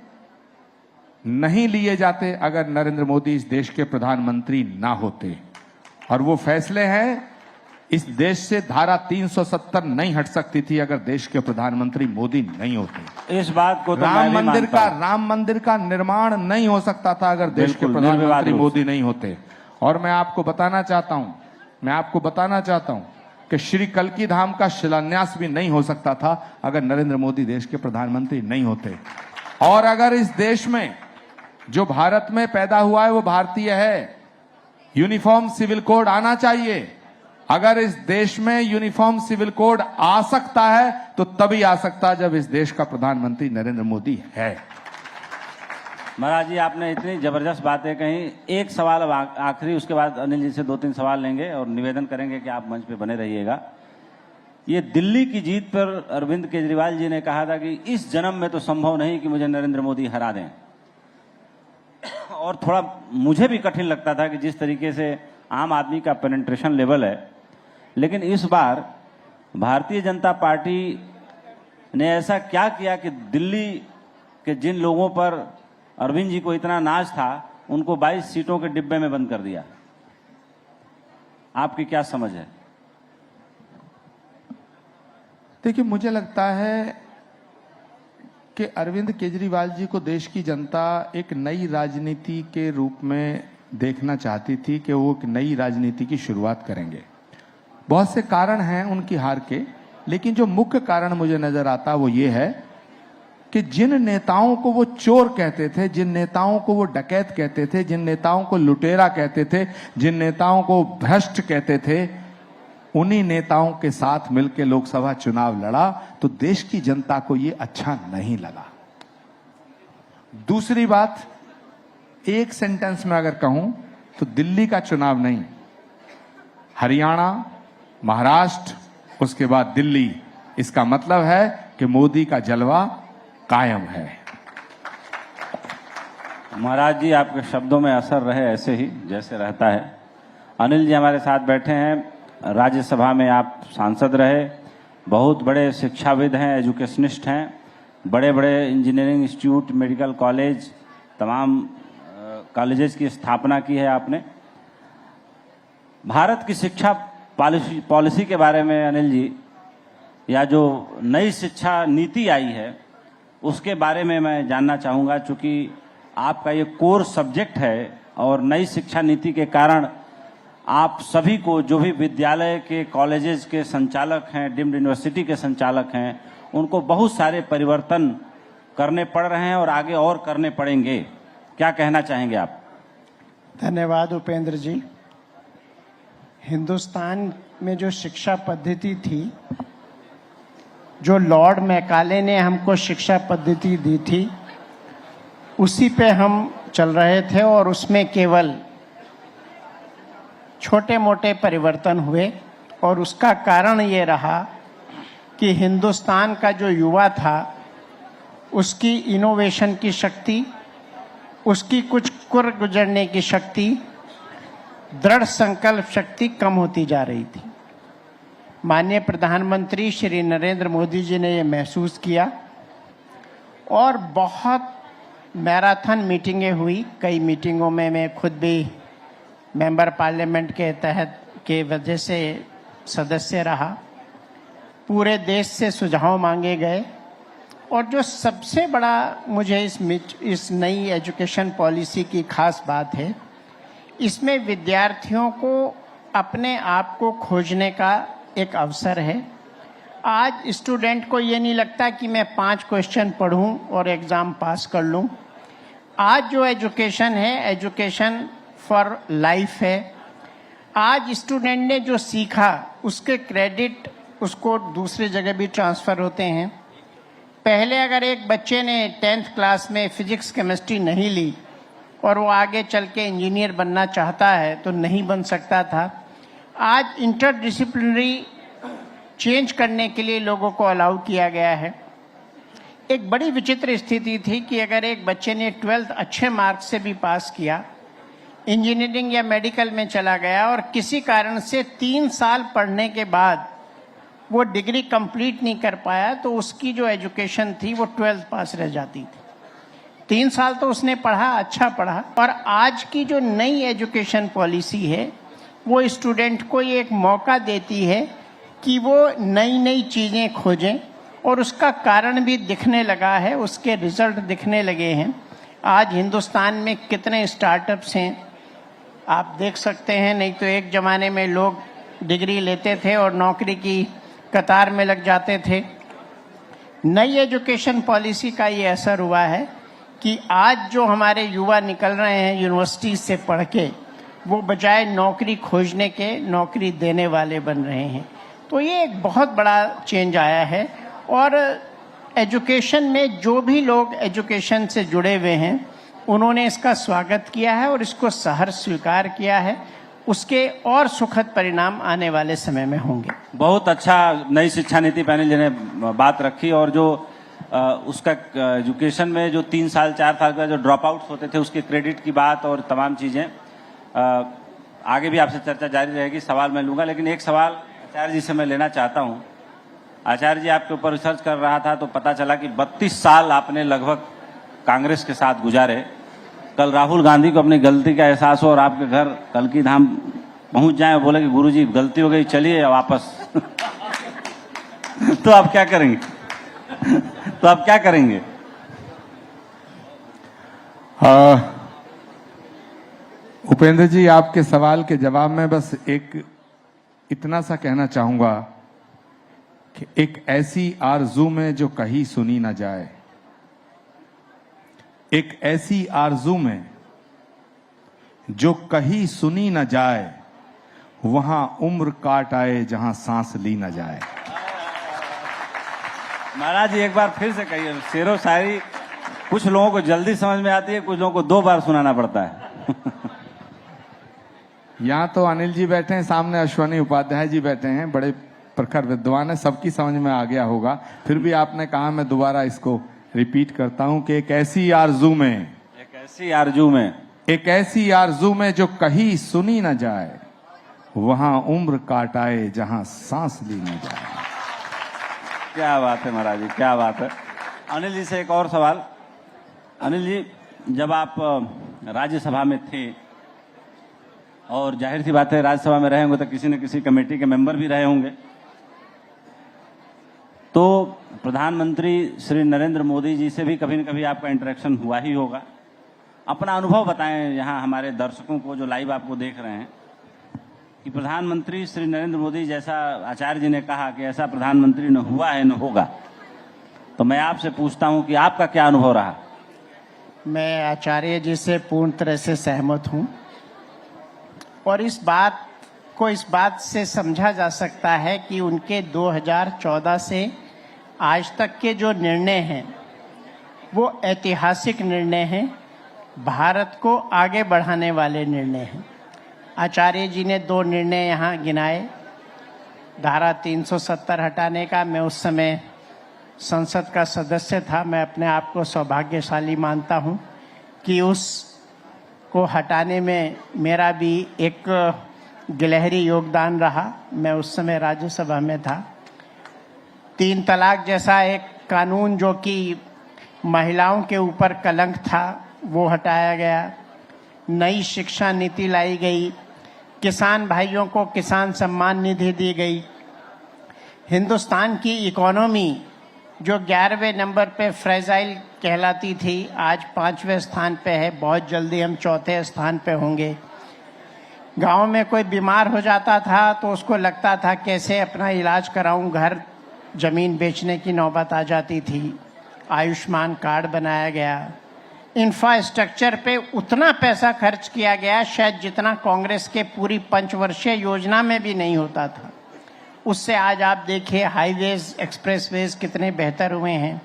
नहीं लिए जाते अगर नरेंद्र मोदी इस देश के प्रधानमंत्री ना होते। और वो फैसले हैं, इस देश से धारा 370 नहीं हट सकती थी अगर देश के प्रधानमंत्री मोदी नहीं होते। इस बात को तो राम मंदिर का निर्माण नहीं हो सकता था अगर देश के प्रधानमंत्री मोदी नहीं होते। और मैं आपको बताना चाहता हूं कि श्री कल्की धाम का शिलान्यास भी नहीं हो सकता था अगर नरेंद्र मोदी देश के प्रधानमंत्री नहीं होते। और अगर इस देश में जो भारत में पैदा हुआ है वो भारतीय है, यूनिफॉर्म सिविल कोड आना चाहिए। अगर इस देश में यूनिफॉर्म सिविल कोड आ सकता है तो तभी आ सकता है जब इस देश का प्रधानमंत्री नरेंद्र मोदी है। महाराज जी, आपने इतनी जबरदस्त बातें कही। एक सवाल अब आखिरी, उसके बाद अनिल जी से 2-3 सवाल लेंगे और निवेदन करेंगे कि आप मंच पे बने रहिएगा। ये दिल्ली की जीत पर अरविंद केजरीवाल जी ने कहा था कि इस जन्म में तो संभव नहीं कि मुझे नरेंद्र मोदी हरा दें। और थोड़ा मुझे भी कठिन लगता था कि जिस तरीके से आम आदमी का पेनिट्रेशन लेवल है, लेकिन इस बार भारतीय जनता पार्टी ने ऐसा क्या किया कि दिल्ली के जिन लोगों पर अरविंद जी को इतना नाज था, उनको 22 सीटों के डिब्बे में बंद कर दिया। आपकी क्या समझ है? देखिए, मुझे लगता है कि अरविंद केजरीवाल जी को देश की जनता एक नई राजनीति के रूप में देखना चाहती थी कि वो एक नई राजनीति की शुरुआत करेंगे। बहुत से कारण हैं उनकी हार के, लेकिन जो मुख्य कारण मुझे नजर आता वो ये है कि जिन नेताओं को वो चोर कहते थे, जिन नेताओं को वो डकैत कहते थे, जिन नेताओं को लुटेरा कहते थे, जिन नेताओं को भ्रष्ट कहते थे, उन्हीं नेताओं के साथ मिलकर लोकसभा चुनाव लड़ा तो देश की जनता को ये अच्छा नहीं लगा। दूसरी बात, एक सेंटेंस में अगर कहूं तो दिल्ली का चुनाव नहीं, हरियाणा, महाराष्ट्र, उसके बाद दिल्ली, इसका मतलब है कि मोदी का जलवा कायम है। महाराज जी, आपके शब्दों में असर रहे ऐसे ही जैसे रहता है। अनिल जी हमारे साथ बैठे हैं, राज्यसभा में आप सांसद रहे, बहुत बड़े शिक्षाविद हैं, एजुकेशनिस्ट हैं, बड़े बड़े इंजीनियरिंग इंस्टीट्यूट, मेडिकल कॉलेज, तमाम कॉलेजेस की स्थापना की है आपने। भारत की शिक्षा पॉलिसी के बारे में अनिल जी, या जो नई शिक्षा नीति आई है उसके बारे में मैं जानना चाहूँगा, चूँकि आपका ये कोर सब्जेक्ट है और नई शिक्षा नीति के कारण आप सभी को, जो भी विद्यालय के कॉलेजेस के संचालक हैं, डीम्ड यूनिवर्सिटी के संचालक हैं, उनको बहुत सारे परिवर्तन करने पड़ रहे हैं और आगे और करने पड़ेंगे। क्या कहना चाहेंगे आप? धन्यवाद उपेंद्र जी। हिंदुस्तान में जो शिक्षा पद्धति थी, जो लॉर्ड मैकाले ने हमको शिक्षा पद्धति दी थी, उसी पे हम चल रहे थे और उसमें केवल छोटे मोटे परिवर्तन हुए। और उसका कारण ये रहा कि हिंदुस्तान का जो युवा था, उसकी इनोवेशन की शक्ति, उसकी कुछ कुर गुजरने की शक्ति, दृढ़ संकल्प शक्ति कम होती जा रही थी। माननीय प्रधानमंत्री श्री नरेंद्र मोदी जी ने ये महसूस किया और बहुत मैराथन मीटिंगें हुई। कई मीटिंगों में मैं खुद भी मेंबर पार्लियामेंट के तहत के वजह से सदस्य रहा। पूरे देश से सुझाव मांगे गए और जो सबसे बड़ा मुझे इस नई एजुकेशन पॉलिसी की खास बात है, इसमें विद्यार्थियों को अपने आप को खोजने का एक अवसर है। आज स्टूडेंट को ये नहीं लगता कि मैं 5 क्वेश्चन पढ़ूं और एग्ज़ाम पास कर लूं। आज जो एजुकेशन है, एजुकेशन फॉर लाइफ है। आज स्टूडेंट ने जो सीखा, उसके क्रेडिट उसको दूसरी जगह भी ट्रांसफ़र होते हैं। पहले अगर एक बच्चे ने 10th क्लास में फिजिक्स केमिस्ट्री नहीं ली और वो आगे चल के इंजीनियर बनना चाहता है तो नहीं बन सकता था। आज इंटरडिसिप्लिनरी चेंज करने के लिए लोगों को अलाउ किया गया है। एक बड़ी विचित्र स्थिति थी कि अगर एक बच्चे ने 12th अच्छे मार्क्स से भी पास किया, इंजीनियरिंग या मेडिकल में चला गया और किसी कारण से 3 साल पढ़ने के बाद वो डिग्री कंप्लीट नहीं कर पाया, तो उसकी जो एजुकेशन थी वो 12th पास रह जाती थी। 3 साल तो उसने पढ़ा, अच्छा पढ़ा। और आज की जो नई एजुकेशन पॉलिसी है, वो स्टूडेंट को ये एक मौका देती है कि वो नई नई चीज़ें खोजें और उसका कारण भी दिखने लगा है, उसके रिजल्ट दिखने लगे हैं। आज हिंदुस्तान में कितने स्टार्टअप्स हैं आप देख सकते हैं। नहीं तो एक ज़माने में लोग डिग्री लेते थे और नौकरी की कतार में लग जाते थे। नई एजुकेशन पॉलिसी का ये असर हुआ है कि आज जो हमारे युवा निकल रहे हैं यूनिवर्सिटी से पढ़ के, वो बजाय नौकरी खोजने के नौकरी देने वाले बन रहे हैं। तो ये एक बहुत बड़ा चेंज आया है। और एजुकेशन में जो भी लोग एजुकेशन से जुड़े हुए हैं, उन्होंने इसका स्वागत किया है और इसको सहर्ष स्वीकार किया है। उसके और सुखद परिणाम आने वाले समय में होंगे। बहुत अच्छा नई शिक्षा नीति पैनल जी ने बात रखी। और जो उसका एजुकेशन में जो 3 साल 4 साल का जो ड्रॉप आउट्स होते थे, उसके क्रेडिट की बात और तमाम चीज़ें, आगे भी आपसे चर्चा जारी रहेगी। सवाल मैं लूँगा, लेकिन एक सवाल आचार्य जी से मैं लेना चाहता हूँ। आचार्य जी, आपके ऊपर रिसर्च कर रहा था तो पता चला कि 32 साल आपने लगभग कांग्रेस के साथ गुजारे। कल राहुल गांधी को अपनी गलती का एहसास हो और आपके घर कल्की धाम पहुंच जाए और बोले कि गुरुजी गलती हो गई, चलिए वापस तो आप क्या करेंगे? तो आप क्या करेंगे? उपेंद्र जी, आपके सवाल के जवाब में बस एक इतना सा कहना चाहूंगा कि एक ऐसी आरजू में जो कहीं सुनी ना जाए, एक ऐसी आरजू में जो कहीं सुनी न जाए, वहां उम्र काट आए जहां सांस ली न जाए। महाराज जी, एक बार फिर से कहिए। शेरो शायरी कुछ लोगों को जल्दी समझ में आती है, कुछ लोगों को 2 बार सुनाना पड़ता है। यहां तो अनिल जी बैठे हैं, सामने अश्वनी उपाध्याय जी बैठे हैं, बड़े प्रखर विद्वान है, सबकी समझ में आ गया होगा। फिर भी आपने कहा, मैं दोबारा इसको रिपीट करता हूं कि एक ऐसी आरजू में, एक ऐसी आरजू में, एक ऐसी आरजू में जो कहीं सुनी न जाए, वहां उम्र काट आए जहां सांस ली न जाए। क्या बात है महाराज जी, क्या बात है। अनिल जी से एक और सवाल। अनिल जी, जब आप राज्यसभा में थे, और जाहिर सी बात है राज्यसभा में रहे होंगे तो किसी न किसी कमेटी के मेंबर भी रहे होंगे, तो प्रधानमंत्री श्री नरेंद्र मोदी जी से भी कभी न कभी आपका इंटरेक्शन हुआ ही होगा। अपना अनुभव बताएं यहाँ हमारे दर्शकों को जो लाइव आपको देख रहे हैं, कि प्रधानमंत्री श्री नरेंद्र मोदी, जैसा आचार्य जी ने कहा कि ऐसा प्रधानमंत्री न हुआ है न होगा, तो मैं आपसे पूछता हूं कि आपका क्या अनुभव रहा? मैं आचार्य जी से पूर्ण तरह से सहमत हूं। और इस बात से समझा जा सकता है कि उनके 2014 से आज तक के जो निर्णय हैं वो ऐतिहासिक निर्णय हैं, भारत को आगे बढ़ाने वाले निर्णय हैं। आचार्य जी ने 2 निर्णय यहाँ गिनाए। धारा 370 हटाने का, मैं उस समय संसद का सदस्य था, मैं अपने आप को सौभाग्यशाली मानता हूँ कि उसको हटाने में मेरा भी एक गिलहरी योगदान रहा। मैं उस समय राज्यसभा में था। 3 तलाक जैसा एक कानून जो कि महिलाओं के ऊपर कलंक था वो हटाया गया। नई शिक्षा नीति लाई गई। किसान भाइयों को किसान सम्मान निधि दी गई। हिंदुस्तान की इकोनॉमी जो 11वें नंबर पे फ्रेजाइल कहलाती थी आज 5वें स्थान पे है। बहुत जल्दी हम 4थे स्थान पे होंगे। गांव में कोई बीमार हो जाता था तो उसको लगता था कैसे अपना इलाज कराऊं, घर जमीन बेचने की नौबत आ जाती थी। आयुष्मान कार्ड बनाया गया। इंफ्रास्ट्रक्चर पे उतना पैसा खर्च किया गया शायद जितना कांग्रेस के पूरी 5 वर्षीय योजना में भी नहीं होता था। उससे आज आप देखिए हाईवेज, एक्सप्रेसवेज कितने बेहतर हुए हैं,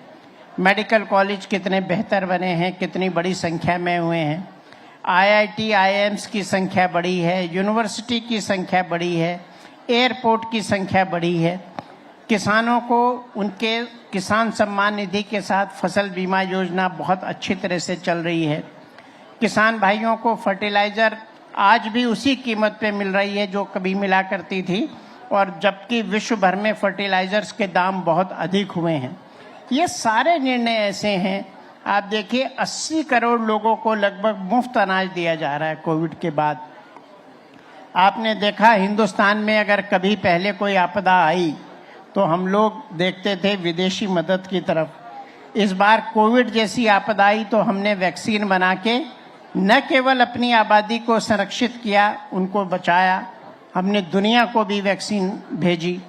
मेडिकल कॉलेज कितने बेहतर बने हैं, कितनी बड़ी संख्या में हुए हैं। IIT, IIMs की संख्या बढ़ी है, यूनिवर्सिटी की संख्या बढ़ी है, एयरपोर्ट की संख्या बढ़ी है। किसानों को उनके किसान सम्मान निधि के साथ फसल बीमा योजना बहुत अच्छी तरह से चल रही है। किसान भाइयों को फर्टिलाइज़र आज भी उसी कीमत पे मिल रही है जो कभी मिला करती थी, और जबकि विश्व भर में फर्टिलाइजर्स के दाम बहुत अधिक हुए हैं। ये सारे निर्णय ऐसे हैं। आप देखिए 80 करोड़ लोगों को लगभग मुफ्त अनाज दिया जा रहा है कोविड के बाद। आपने देखा हिंदुस्तान में अगर कभी पहले कोई आपदा आई तो हम लोग देखते थे विदेशी मदद की तरफ। इस बार कोविड जैसी आपदा आई तो हमने वैक्सीन बना के न केवल अपनी आबादी को संरक्षित किया, उनको बचाया, हमने दुनिया को भी वैक्सीन भेजी।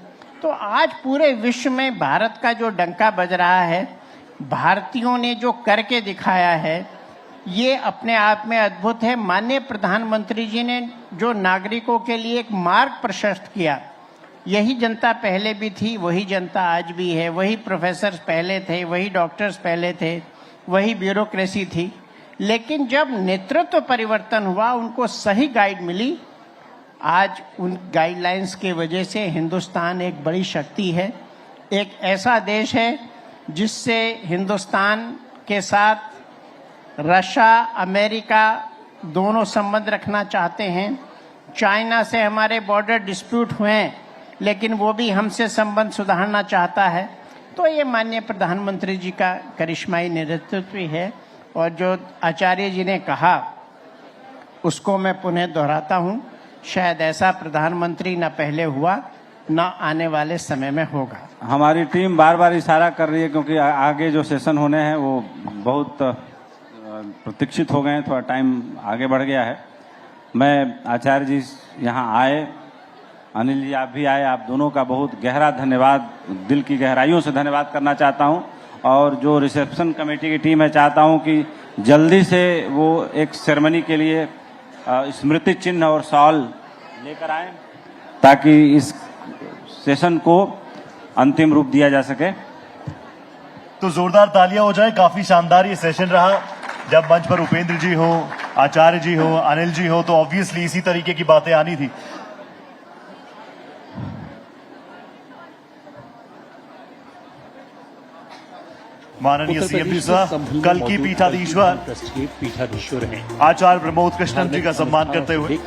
तो आज पूरे विश्व में भारत का जो डंका बज रहा है, भारतीयों ने जो करके दिखाया है, ये अपने आप में अद्भुत है। माननीय प्रधानमंत्री जी ने जो नागरिकों के लिए एक मार्ग प्रशस्त किया, यही जनता पहले भी थी, वही जनता आज भी है, वही प्रोफेसर पहले थे, वही डॉक्टर्स पहले थे, वही ब्यूरोक्रेसी थी। लेकिन जब नेतृत्व परिवर्तन हुआ, उनको सही गाइड मिली, आज उन गाइडलाइंस के वजह से हिंदुस्तान एक बड़ी शक्ति है। एक ऐसा देश है जिससे हिंदुस्तान के साथ रशिया, अमेरिका दोनों संबंध रखना चाहते हैं। चाइना से हमारे बॉर्डर डिस्प्यूट हुए हैं, लेकिन वो भी हमसे संबंध सुधारना चाहता है। तो ये माननीय प्रधानमंत्री जी का करिश्माई नेतृत्व है। और जो आचार्य जी ने कहा उसको मैं पुनः दोहराता हूँ, शायद ऐसा प्रधानमंत्री न पहले हुआ न आने वाले समय में होगा। हमारी टीम बार बार इशारा कर रही है क्योंकि आगे जो सेशन होने हैं वो बहुत प्रतीक्षित हो गए हैं, थोड़ा टाइम आगे बढ़ गया है। मैं आचार्य जी यहाँ आए, अनिल जी आप भी आए, आप दोनों का बहुत गहरा धन्यवाद, दिल की गहराइयों से धन्यवाद करना चाहता हूँ। और जो रिसेप्शन कमेटी की टीम है, चाहता हूँ कि जल्दी से वो एक सेरेमनी के लिए स्मृति चिन्ह और शॉल लेकर आए ताकि इस सेशन को अंतिम रूप दिया जा सके। तो जोरदार तालियां हो जाए। काफी शानदार ये सेशन रहा। जब मंच पर उपेंद्र जी हो, आचार्य जी हो, अनिल जी हो, तो ऑब्वियसली इसी तरीके की बातें आनी थी। माननीय सीएम जी साहब कल की पीठाधीश्वर आचार्य प्रमोद कृष्णन जी का सम्मान करते हुए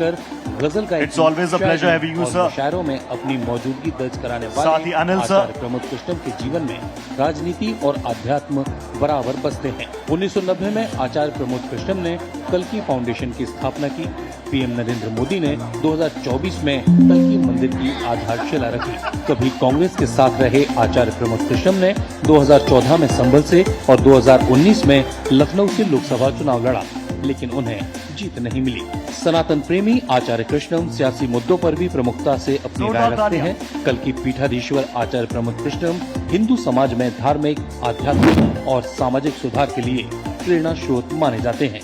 गजल का it's always a pleasure having you sir. शायरों में अपनी मौजूदगी दर्ज कराने साथ ही वाले अनिल सर। आचार्य प्रमोद कृष्णन के जीवन में राजनीति और अध्यात्म बराबर बसते हैं। 1990 में आचार्य प्रमोद कृष्णन ने कल्की फाउंडेशन की स्थापना की। पीएम नरेंद्र मोदी ने 2024 में कल्की मंदिर की आधारशिला रखी। कभी कांग्रेस के साथ रहे आचार्य प्रमोद कृष्णन ने 2014 में संभल से और 2019 में लखनऊ से लोकसभा चुनाव लड़ा, लेकिन उन्हें जीत नहीं मिली। सनातन प्रेमी आचार्य कृष्णन सियासी मुद्दों पर भी प्रमुखता से अपनी राय रखते हैं। कल की पीठाधीश्वर आचार्य प्रमोद कृष्णन हिंदू समाज में धार्मिक, आध्यात्मिक और सामाजिक सुधार के लिए प्रेरणा स्रोत माने जाते हैं।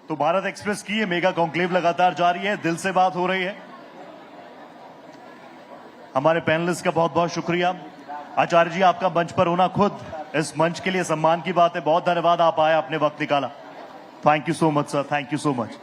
तो भारत एक्सप्रेस की ये मेगा कॉन्क्लेव लगातार जारी है, दिल से बात हो रही है। हमारे पैनलिस्ट का बहुत बहुत शुक्रिया। आचार्य जी, आपका मंच पर होना खुद इस मंच के लिए सम्मान की बात है। बहुत धन्यवाद, आप आए, अपने वक्त निकाला। Thank you so much sir, thank you so much.